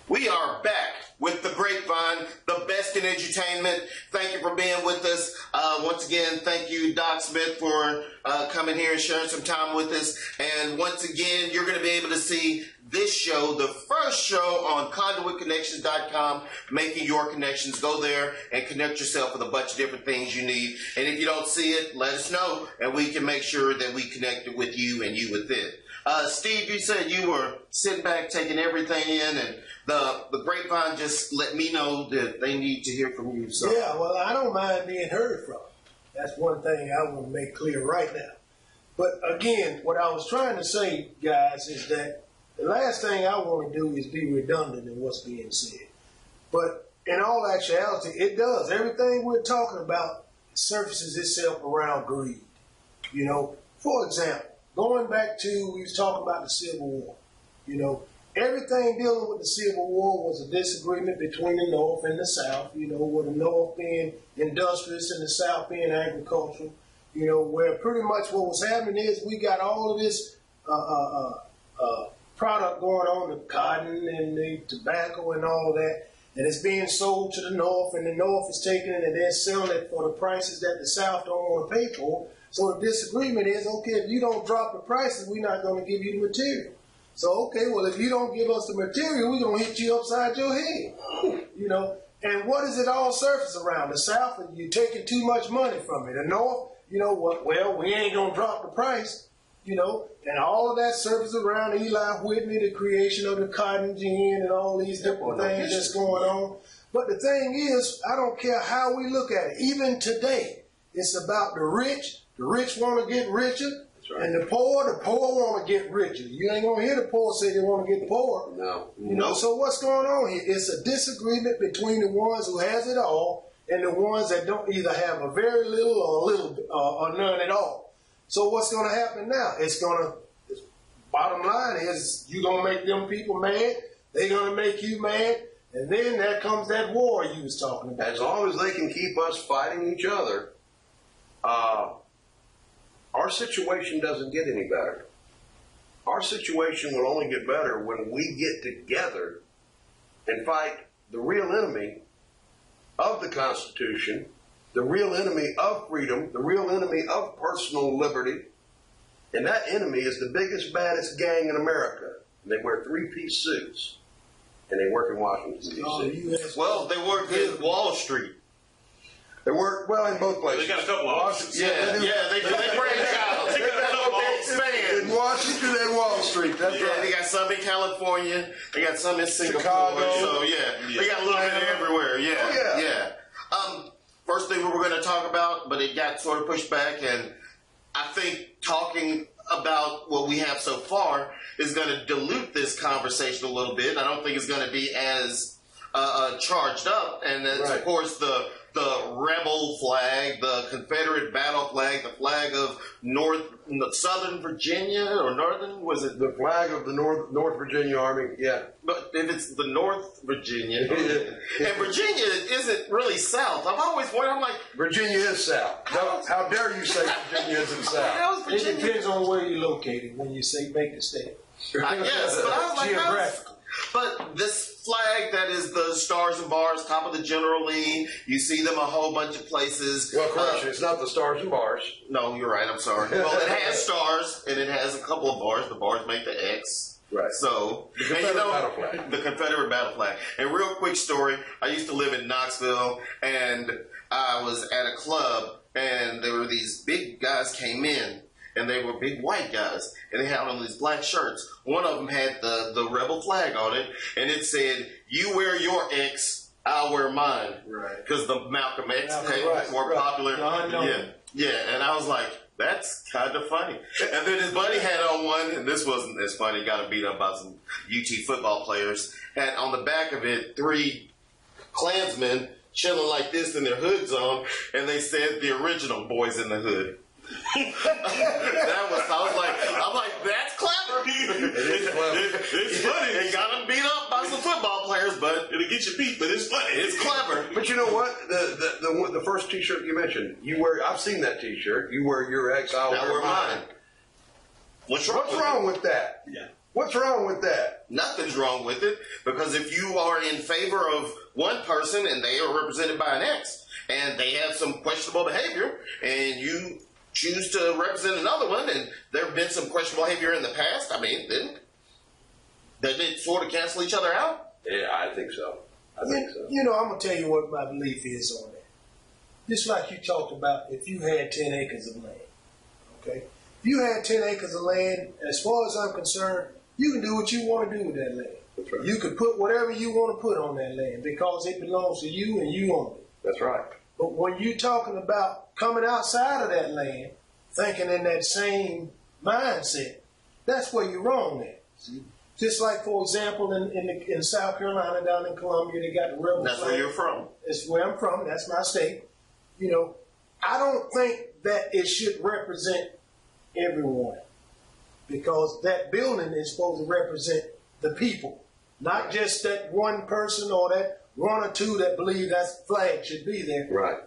We are back with the Grapevine, the best in entertainment. Thank you for being with us. Once again, thank you, Doc Smith, for coming here and sharing some time with us. And once again, you're going to be able to see this show, the first show on conduitconnections.com, making your connections. Go there and connect yourself with a bunch of different things you need. And if you don't see it, let us know, and we can make sure that we connect it with you and you with it. Steve, you said you were sitting back taking everything in, and the Grapevine just let me know that they need to hear from you. So. Yeah, well, I don't mind being heard from. That's one thing I want to make clear right now. But again, what I was trying to say, guys, is that the last thing I want to do is be redundant in what's being said. But in all actuality, it does. Everything we're talking about surfaces itself around greed. You know, for example, going back to, we was talking about the Civil War. You know, everything dealing with the Civil War was a disagreement between the North and the South, you know, with the North being industrious and the South being agricultural, you know, where pretty much what was happening is we got all of this product going on, the cotton and the tobacco and all of that, and it's being sold to the North, and the North is taking it and they're selling it for the prices that the South don't want to pay for. So the disagreement is, okay, if you don't drop the prices, we're not going to give you the material. So, okay, well, if you don't give us the material, we're going to hit you upside your head, you know. And what does it all surface around? The South, you're taking too much money from it. The North, you know what, well, we ain't going to drop the price, you know. And all of that surfaces around Eli Whitney, the creation of the cotton gin and all these different things that's going on. But the thing is, I don't care how we look at it. Even today, it's about the rich. The rich want to get richer. Right. And the poor want to get richer. You ain't going to hear the poor say they want to get poor. No. You know, so what's going on here? It's a disagreement between the ones who has it all and the ones that don't either have a very little or a little or none at all. So what's going to happen now? Bottom line is you're going to make them people mad. They're going to make you mad. And then there comes that war you was talking about. As long as they can keep us fighting each other, our situation doesn't get any better. Our situation will only get better when we get together and fight the real enemy of the Constitution, the real enemy of freedom, the real enemy of personal liberty. And that enemy is the biggest, baddest gang in America. And they wear three-piece suits. And they work in Washington, D.C. Well, they work in Wall Street. They work, well, in both places. They got a couple of offices. Yeah, they branch out. In Washington and Wall Street, that's right. They got some in California. They got some in Singapore. Chicago. So, they got a little bit everywhere. Yeah. First thing we were going to talk about, but it got sort of pushed back, and I think talking about what we have so far is going to dilute this conversation a little bit. I don't think it's going to be as charged up, and that's, of course, the rebel flag, the Confederate battle flag, the flag of Southern Virginia or Northern, was it? The flag of the North Virginia Army, yeah. But if it's the North Virginia, and Virginia isn't really South. I've always wondered, I'm like... Virginia is South. How dare you say Virginia isn't South? It depends on where you're located when you say make the state. I guess, but I was like... Geographical. But this flag that is the stars and bars, top of the General Lee, you see them a whole bunch of places. Well, correction, it's not the stars and bars. No, you're right, I'm sorry. Well, it has stars, and it has a couple of bars. The bars make the X. Right. So, the Confederate battle flag. The Confederate battle flag. And real quick story, I used to live in Knoxville, and I was at a club, and there were these big guys came in. And they were big white guys, and they had on these black shirts. One of them had the rebel flag on it, and it said, "You wear your X, I'll wear mine." Right. Because the Malcolm X was more popular. Yeah. And I was like, that's kind of funny. And then his buddy had on one, and this wasn't as funny. Got beat up by some UT football players. Had on the back of it 3 Klansmen chilling like this in their hoods on, and they said the original Boys in the Hood. I'm like, that's clever. It's funny. They got him beat up by some football players, but it'll get you beat. But it's funny. It's clever. But you know what? The first T-shirt you mentioned, I've seen that T-shirt. You wear your X, I'll wear mine. What's wrong with that? Yeah. What's wrong with that? Nothing's wrong with it, because if you are in favor of one person and they are represented by an X and they have some questionable behavior and you choose to represent another one and there have been some questionable behavior in the past, I mean, then doesn't it sort of cancel each other out? Yeah, I think so. I think so. You know, I'm going to tell you what my belief is on that. Just like you talked about, if you had 10 acres of land, okay? If you had 10 acres of land, as far as I'm concerned, you can do what you want to do with that land. That's right. You can put whatever you want to put on that land because it belongs to you and you own it. That's right. But when you're talking about coming outside of that land, thinking in that same mindset, that's where you're wrong at. See? Just like, for example, in South Carolina, down in Columbia, they got the rebel That's flag. where you're from. That's where I'm from. That's my state. You know, I don't think that it should represent everyone, because that building is supposed to represent the people, not just that one person or that one or two that believe that flag should be there. Right.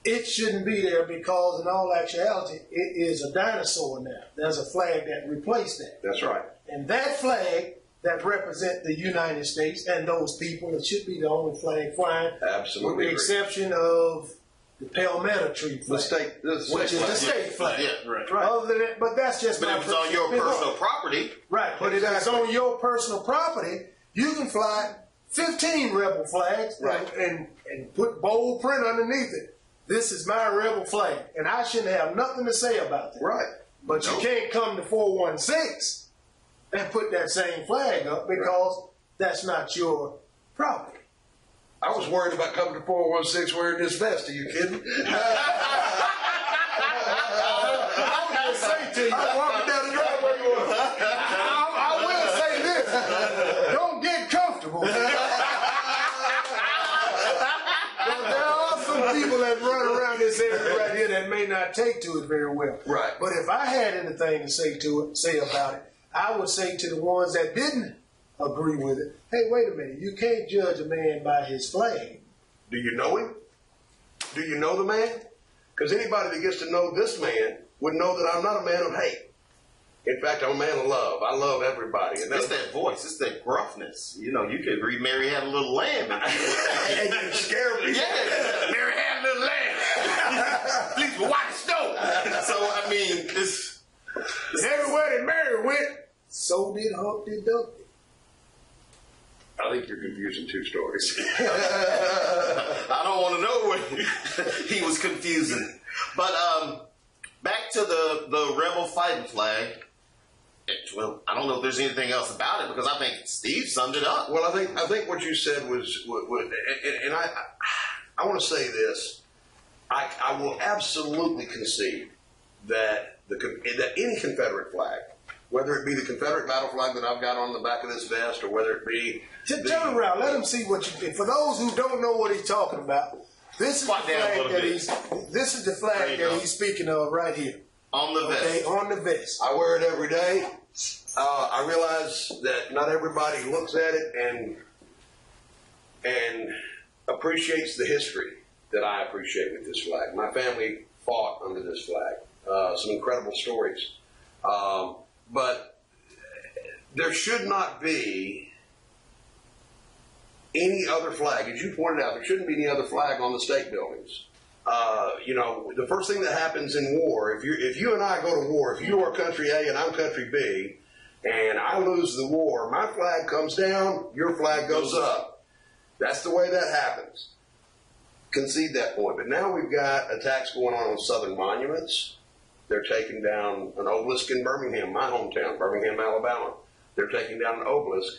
It shouldn't be there because, in all actuality, it is a dinosaur now. There's a flag that replaced that. That's right. And that flag that represents the United States and those people, it should be the only flag flying, Absolutely. with the exception of the Palmetto tree flag, which is the state flag. Yeah, right. Other than that, but that's just But my if it's on your personal property, right. But if it's on your personal property, you can fly 15 rebel flags, Right. and put bold print underneath it. This is my rebel flag, and I shouldn't have nothing to say about that. Right. But you can't come to 416 and put that same flag up because that's not your property. I was worried about coming to 416 wearing this vest. Are you kidding? I was going to say to you, I'm walking down the driveway going, I will say this, don't get comfortable. There are some people that run around this area right here that may not take to it very well. Right. But if I had anything to say about it, I would say to the ones that didn't agree with it, hey, wait a minute, you can't judge a man by his flag. do you know him? Do you know the man? Because anybody that gets to know this man would know that I'm not a man of hate. In fact, I'm a man of love. I love everybody. And it's that voice, it's that gruffness. You know, you could read Mary Had a Little Lamb. and you scare me. Yeah, Mary Had a Little Lamb. Please, white snow. So, I mean, it's Everywhere that Mary went, so did Humpty Dumpty. I think you're confusing two stories. I don't want to know what he was confusing. But back to the rebel fighting flag. Well, I don't know if there's anything else about it because I think Steve summed it up. Well, I think what you said was and I want to say this. I will absolutely concede that that any Confederate flag, whether it be the Confederate battle flag that I've got on the back of this vest, or whether it be Turn around, let him see what you think. For those who don't know what he's talking about, this is the flag that he's speaking of right here. On the vest. Okay, on the vest. I wear it every day. I realize that not everybody looks at it and appreciates the history that I appreciate with this flag. My family fought under this flag. Some incredible stories. But there should not be any other flag. As you pointed out, there shouldn't be any other flag on the state buildings. You know, the first thing that happens in war, if you and I go to war, if you are country A and I'm country B, and I lose the war, my flag comes down, your flag goes up. That's the way that happens. Concede that point. But now we've got attacks going on Southern monuments. They're taking down an obelisk in Birmingham, my hometown, Birmingham, Alabama. They're taking down an obelisk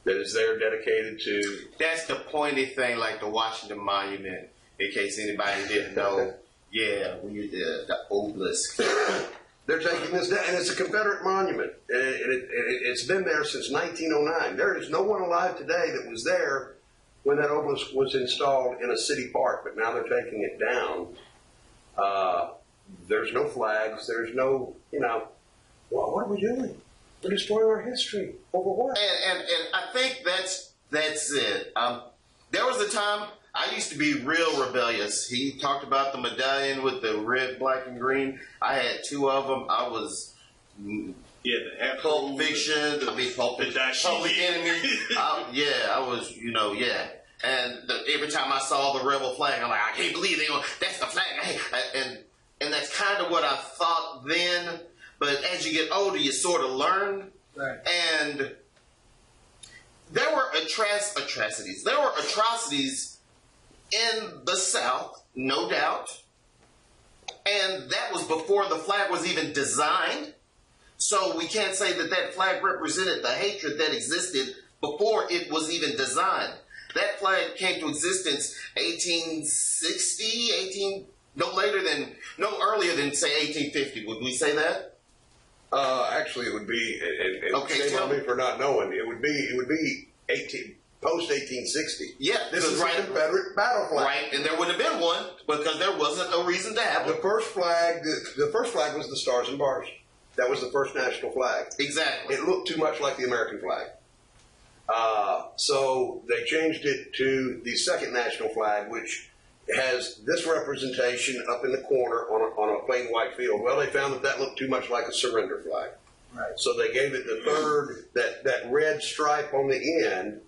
that is there dedicated to... That's the pointy thing, like the Washington Monument. In case anybody didn't know, yeah, the obelisk. They're taking this down, and it's a Confederate monument. It's been there since 1909. There is no one alive today that was there when that obelisk was installed in a city park, but now they're taking it down. There's no flags. There's no, well, what are we doing? We're destroying our history. Over what? And I think that's it. There was a time I used to be real rebellious. He talked about the medallion with the red, black, and green. I had two of them. I was Yeah, the Apple, Pulp Fiction, Pulp the Fiction, Public Enemy. I was, yeah. And every time I saw the rebel flag, I'm like, I can't believe that's the flag. And that's kind of what I thought then. But as you get older, you sort of learn. Right. And there were atrocities. There were atrocities in the South, no doubt. And that was before the flag was even designed. So we can't say that flag represented the hatred that existed before it was even designed. That flag came to existence 1860, no earlier than say 1850. Would we say that? Actually, it would be. Okay, shame on me for not knowing. It would be post 1860. Yeah, this is right, a Confederate battle flag. Right, and there would have been one because there wasn't a reason to have The it. first flag was the Stars and Bars. That was the first national flag. Exactly. It looked too much like the American flag. So they changed it to the second national flag, which has this representation up in the corner on a plain white field. Well, they found that looked too much like a surrender flag. Right. So they gave it the third, that red stripe on the end,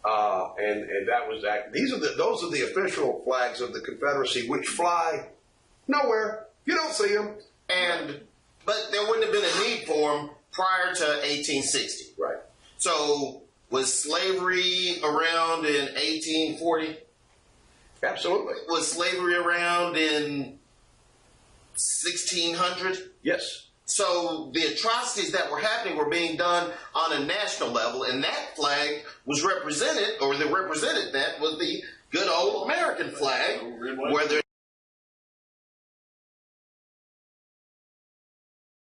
and that was that. Those are the official flags of the Confederacy, which fly nowhere. You don't see them. But there wouldn't have been a need for them prior to 1860. Right. So was slavery around in 1840? Absolutely. Was slavery around in 1600? Yes. So the atrocities that were happening were being done on a national level, and that flag was represented, or that represented that was the good old American flag, where there